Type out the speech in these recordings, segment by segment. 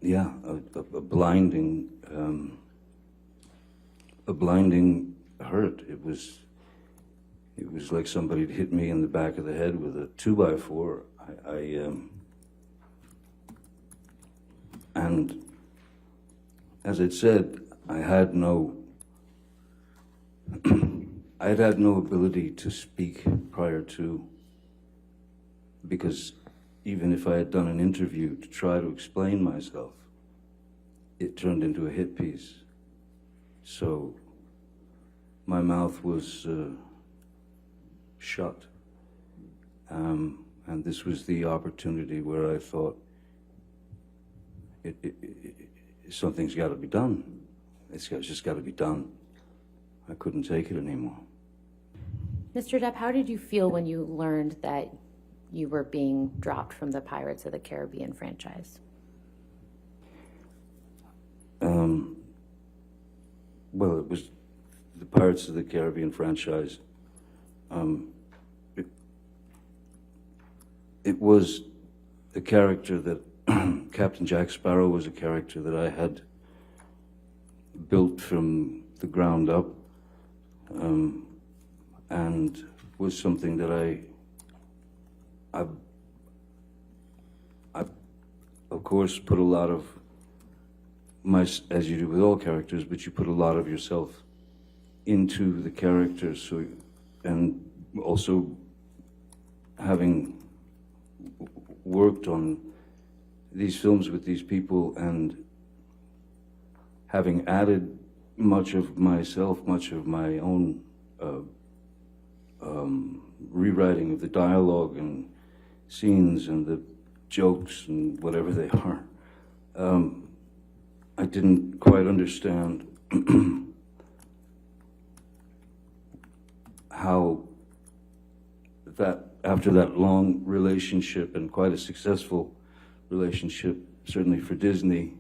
yeah, a blinding, a blinding hurt. It was like somebody had hit me in the back of the head with a 2x4. And as it said, I had no ability to speak prior to, because even if I had done an interview to try to explain myself, it turned into a hit piece. So my mouth was shut. And this was the opportunity where I thought, something's got to be done. It's just got to be done. I couldn't take it anymore. Mr. Depp, how did you feel when you learned that you were being dropped from the Pirates of the Caribbean franchise? Well, it was the Pirates of the Caribbean franchise. It was a character that Captain Jack Sparrow was a character that I had built from the ground up, and was something that I of course put a lot of as you do with all characters, but you put a lot of yourself into the character. So, and also having worked on these films with these people and having added much of myself, much of my own rewriting of the dialogue and scenes and the jokes and whatever they are, I didn't quite understand how that, after that long relationship and quite a successful relationship, certainly for Disney,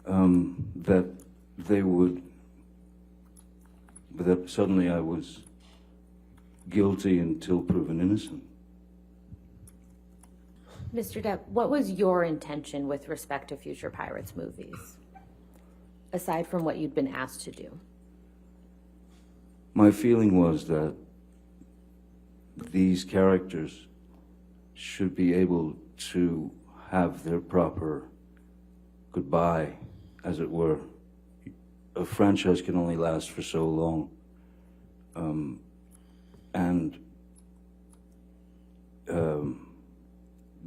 that suddenly I was guilty until proven innocent. Mr. Depp, what was your intention with respect to future Pirates movies, aside from what you'd been asked to do? My feeling was that these characters should be able to have their proper goodbye, as it were. A franchise can only last for so long.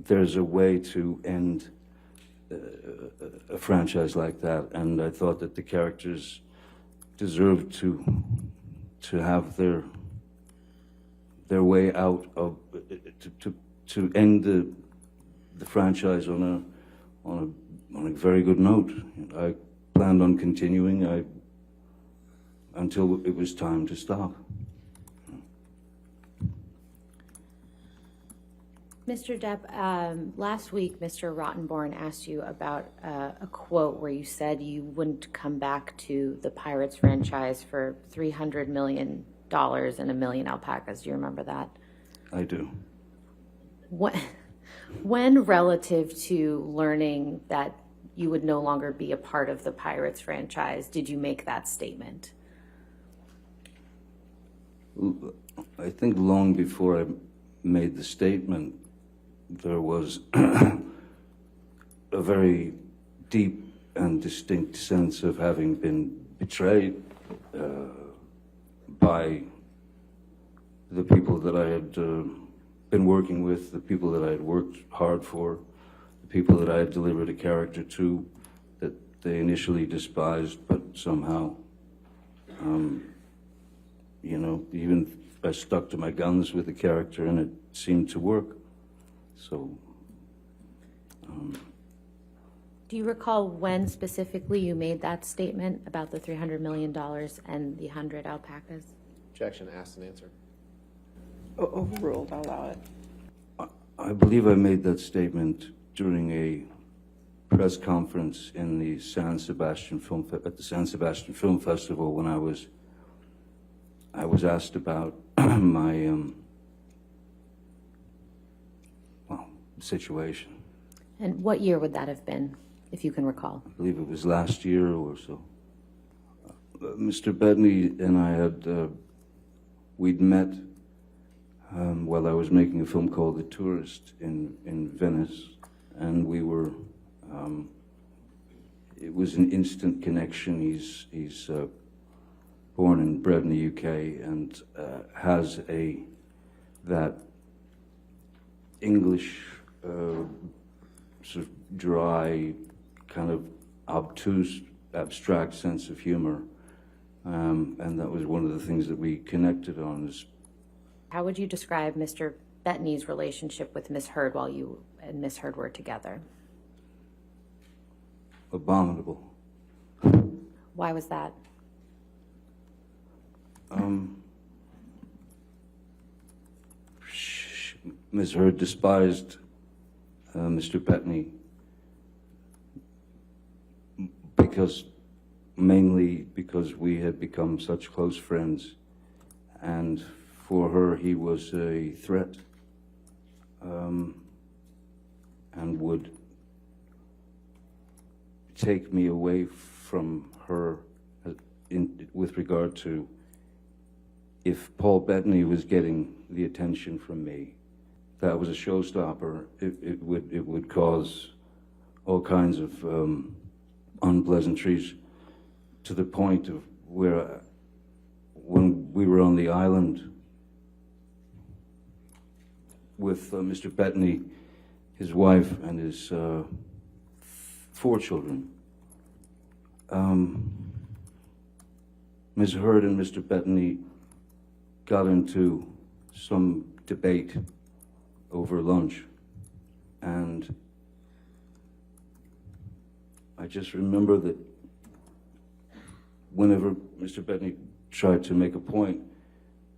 There's a way to end a franchise like that, and I thought that the characters deserved to have their way out of to end the franchise on a very good note. I planned on continuing until it was time to stop. Mr. Depp, last week, Mr. Rottenborn asked you about a quote where you said you wouldn't come back to the Pirates franchise for $300 million and 1 million alpacas. Do you remember that? I do. When relative to learning that you would no longer be a part of the Pirates franchise, did you make that statement? I think long before I made the statement, there was a very deep and distinct sense of having been betrayed by the people that I had been working with, the people that I had worked hard for, the people that I had delivered a character to that they initially despised, but somehow, even I stuck to my guns with the character and it seemed to work. So, do you recall when specifically you made that statement about the $300 million and the 100 alpacas? Objection, asked and answered. Overruled, I'll allow it. I believe I made that statement during a press conference in the San Sebastian at the San Sebastian Film Festival when I was asked about my situation. And what year would that have been, if you can recall? I believe it was last year or so. Mr. Bettany and I had, we'd met while I was making a film called The Tourist in Venice, and we were, it was an instant connection. He's born and bred in the UK and has that English sort of dry, kind of obtuse, abstract sense of humor. And that was one of the things that we connected on. How would you describe Mr. Bettany's relationship with Miss Heard while you and Miss Heard were together? Abominable. Why was that? Ms. Heard despised Mr. Bettany mainly because we had become such close friends, and for her he was a threat, and would take me away from her with regard to if Paul Bettany was getting the attention from me. That was a showstopper. It would cause all kinds of unpleasantries, to the point of where, when we were on the island with Mr. Bettany, his wife, and his 4 children, Ms. Heard and Mr. Bettany got into some debate over lunch, and I just remember that whenever Mr. Bettany tried to make a point,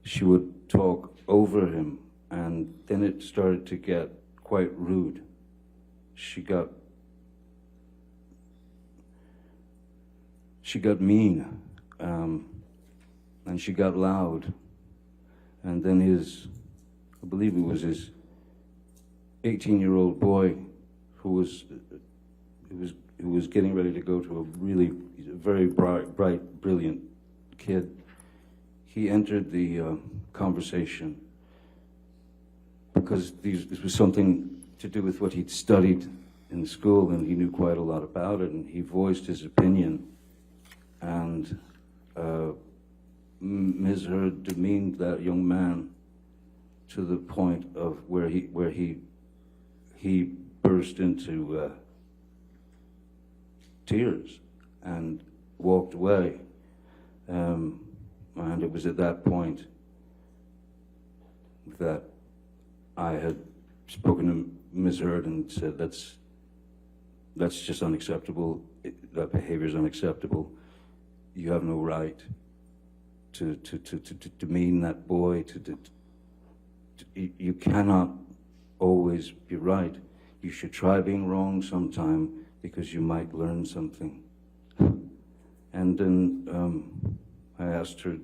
she would talk over him, and then it started to get quite rude. She got mean, and she got loud, and then I believe it was his 18-year-old boy who was getting ready to go to a very bright, brilliant kid. He entered the conversation because this was something to do with what he'd studied in school, and he knew quite a lot about it, and he voiced his opinion, and Ms. Heard demeaned that young man to the point of where he burst into tears and walked away, and it was at that point that I had spoken to Ms. Heard and said, that's just unacceptable. That behavior is unacceptable. You have no right to demean that boy. You cannot always be right. You should try being wrong sometime, because you might learn something. And then I asked her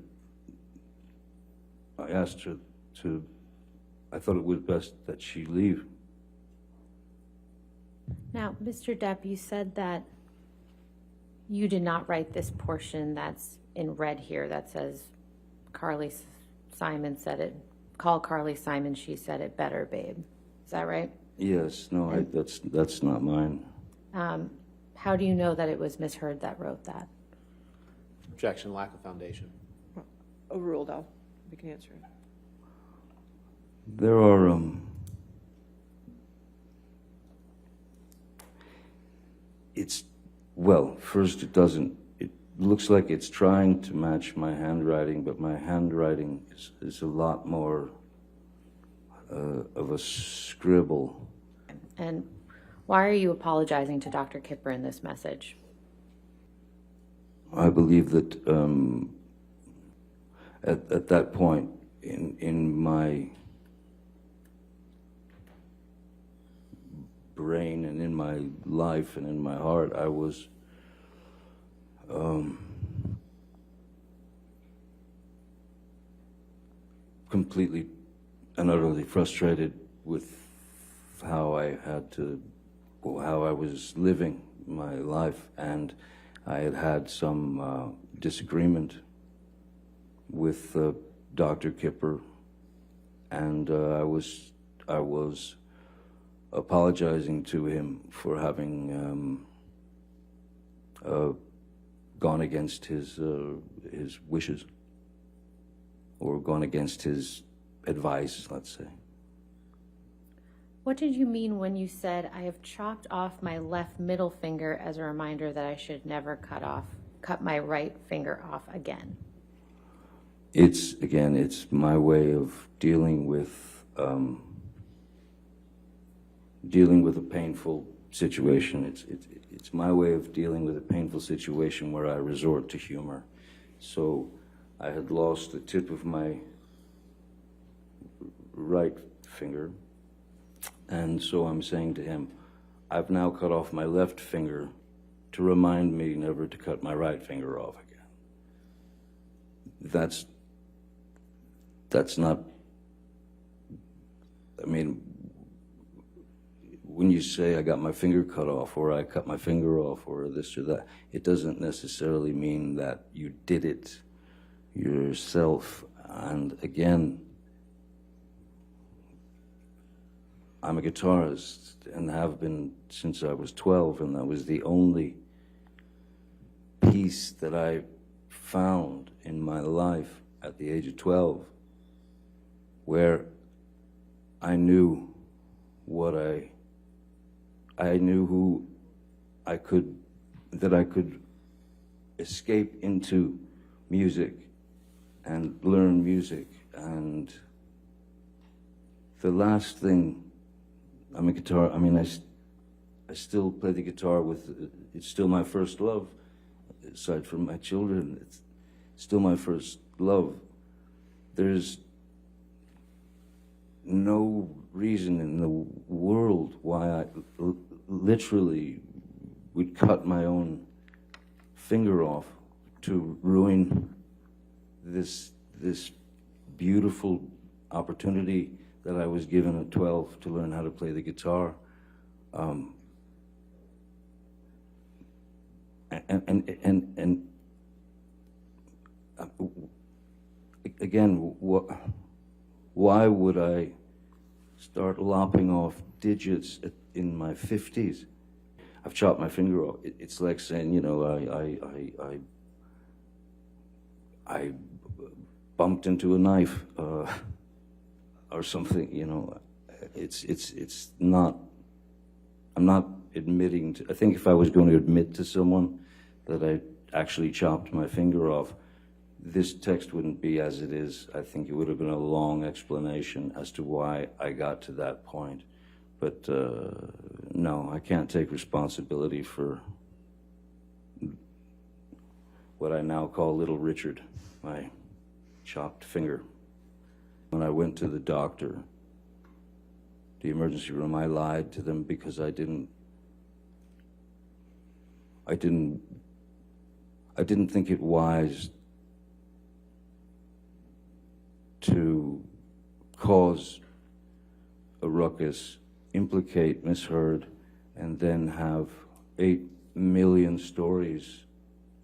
to, I thought it was best that she leave. Now, Mr. Depp, you said that you did not write this portion that's in red here that says Carly Simon said it. Call Carly Simon, she said it better, babe. Is that right? Yes, no, that's not mine. How do you know that it was Miss Heard that wrote that? Objection, lack of foundation. Overruled, we can answer it. There are, first it looks like it's trying to match my handwriting, but my handwriting is a lot more of a scribble. And why are you apologizing to Dr. Kipper in this message? I believe that at that point in my brain and in my life and in my heart, I was completely and utterly frustrated with how I had to how I was living my life, and I had had some disagreement with Dr. Kipper, and I was apologizing to him for having gone against his wishes, or gone against his advice, let's say. What did you mean when you said, I have chopped off my left middle finger as a reminder that I should never cut my right finger off again? It's my way of dealing with a painful situation. It's my way of dealing with a painful situation where I resort to humor. So I had lost the tip of my right finger, and so I'm saying to him, I've now cut off my left finger to remind me never to cut my right finger off again. That's not, I mean, when you say I got my finger cut off, or I cut my finger off, or this or that, it doesn't necessarily mean that you did it yourself. And again, I'm a guitarist and have been since I was 12, and that was the only piece that I found in my life at the age of 12 where I knew what I knew who I could escape into music and learn music. And the last thing, I'm a guitar, I mean, I still play the guitar it's still my first love, aside from my children. It's still my first love. There's no reason in the world why I literally would cut my own finger off to ruin this beautiful opportunity that I was given at 12 to learn how to play the guitar. Again, why would I start lopping off digits in my 50s? I've chopped my finger off. It's like saying, you know, I bumped into a knife or something. You know, it's not. I'm not admitting to. I think if I was going to admit to someone that I actually chopped my finger off, this text wouldn't be as it is. I think it would have been a long explanation as to why I got to that point. But no, I can't take responsibility for what I now call Little Richard, my chopped finger. When I went to the doctor, the emergency room, I lied to them because I didn't think it wise to cause a ruckus, implicate Miss Heard, and then have 8 million stories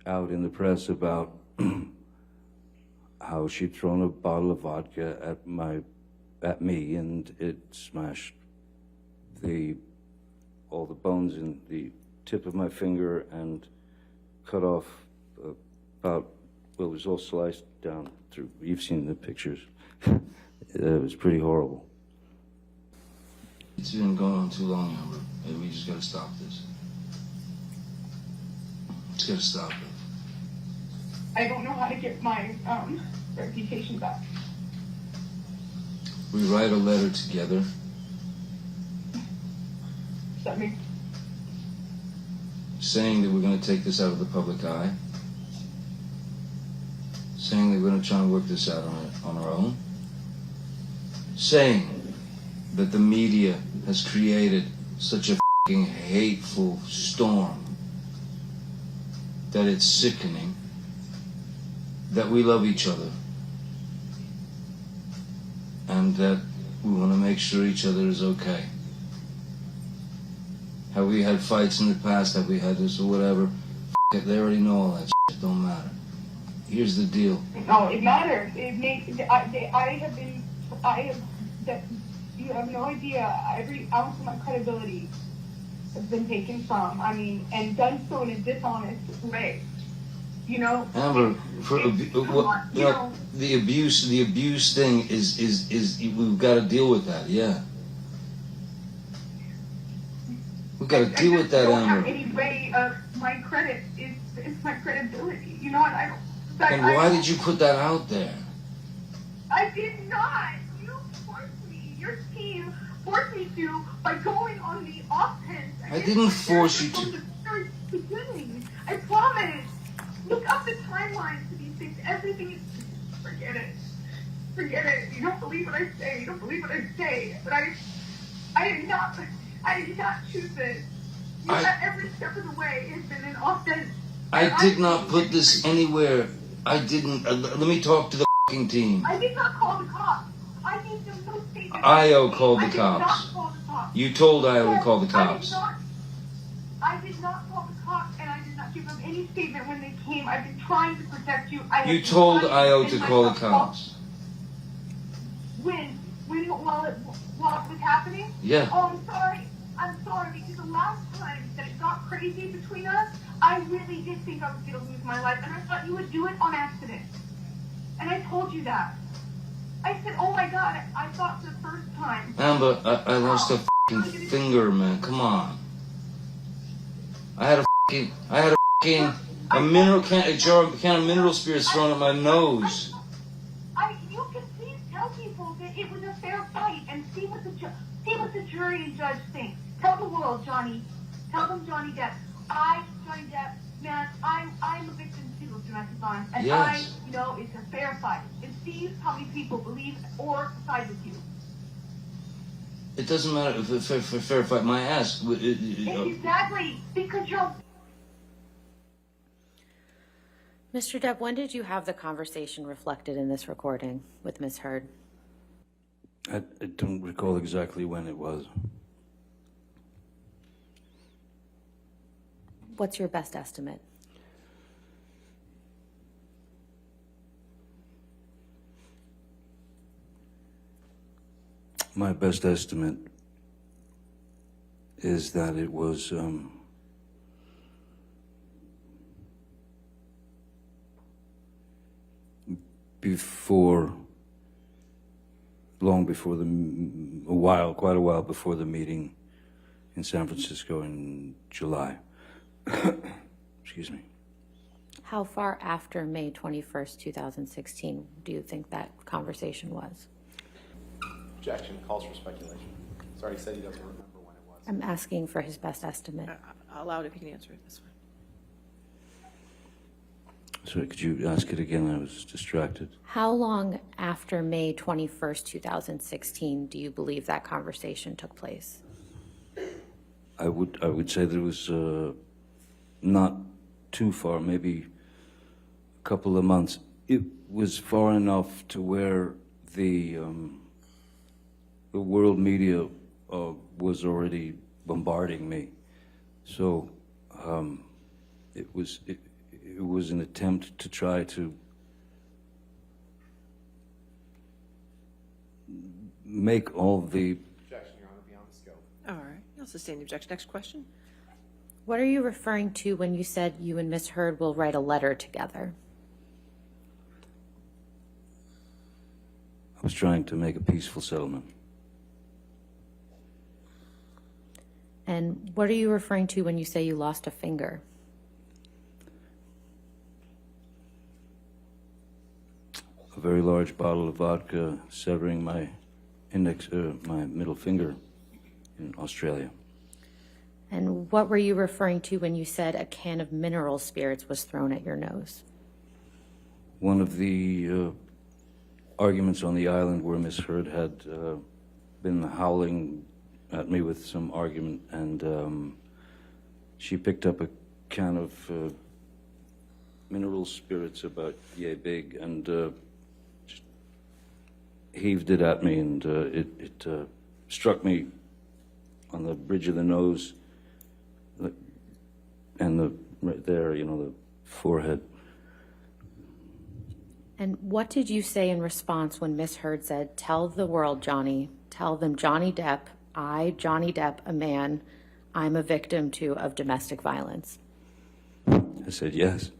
out in the press about how she'd thrown a bottle of vodka at me, and it smashed all the bones in the tip of my finger and cut off about, well, it was all sliced down through. You've seen the pictures. It was pretty horrible. It's been going on too long, Amber. Maybe we just gotta stop this. Just gotta stop it. I don't know how to get my reputation back. We write a letter together. Does that mean? Saying that we're gonna take this out of the public eye. Saying that we're gonna try and work this out on our own. Saying that the media has created such a f***ing hateful storm that it's sickening, that we love each other, and that we want to make sure each other is okay. Have we had fights in the past? Have we had this or whatever? F it, they already know all that shit. Don't matter. Here's the deal. No, it matters. It makes. That you have no idea. Every ounce of my credibility has been taken from. I mean, and done so in a dishonest way. You know. Amber, the abuse thing is we've got to deal with that. Yeah. We've got to deal with that, I don't have Amber. any way of my credit is my credibility. You know what? And why did you put that out there? I did not. You forced me. Your team forced me to by going on the offense. I didn't force you to. From the very beginning. I promise. Look up the timelines to these things. Everything is. Forget it. Forget it. You don't believe what I say. You don't believe what I say. But I did not choose this. Every step of the way has been an offense. I did not put this anywhere. I didn't. Let me talk to the fucking team. I did not call the cops. I gave them no statement. IO called the I did cops. not call the cops. You told IO to call the cops. I did not call the cops, and I did not give them any statement when they came. I've been trying to protect you. You told IO to call the cops. While it was happening? Yeah. Oh, I'm sorry. I'm sorry, because the last time that it got crazy between us, I really did think I was going to lose my life, and I thought you would do it on accident. And I told you that. I said, oh my God, I thought the first time. Amber, I lost a fucking finger, man. Come on. I had a mineral can, a jar of mineral spirits thrown at my nose. You can please tell people that it was a fair fight and see what the jury and judge think. Tell the world, Johnny. Tell them Johnny Depp. Johnny Depp, man, I'm a victim too of domestic violence, and Yes. I know it's a fair fight. And see how many people believe or side with you. It doesn't matter if it's a fair fight. My ass. Exactly, because you're. Mr. Depp, when did you have the conversation reflected in this recording with Ms. Heard? I don't recall exactly when it was. What's your best estimate? My best estimate is that it was quite a while before the meeting in San Francisco in July. Excuse me. How far after May 21st, 2016 do you think that conversation was? Objection, calls for speculation. He's already said he doesn't remember when it was. I'm asking for his best estimate. I'll allow it if you can answer it. That's fine. Sorry, could you ask it again? I was distracted. How long after May 21st, 2016 do you believe that conversation took place? I would say that it was not too far, maybe a couple of months. It was far enough to where the world media was already bombarding me. So it was an attempt to try to make all the. Objection, Your Honor, beyond the scope. All right. I'll sustain the objection. Next question. What are you referring to when you said you and Ms. Heard will write a letter together? I was trying to make a peaceful settlement. And what are you referring to when you say you lost a finger? A very large bottle of vodka severing my my middle finger in Australia. And what were you referring to when you said a can of mineral spirits was thrown at your nose? One of the arguments on the island where Miss Heard had been howling at me with some argument, and she picked up a can of mineral spirits about yay big and just heaved it at me, and it struck me on the bridge of the nose and the right there, you know, the forehead. And what did you say in response when Miss Heard said, "Tell the world, Johnny, tell them Johnny Depp, I, Johnny Depp, a man, I'm a victim too of domestic violence"? I said yes.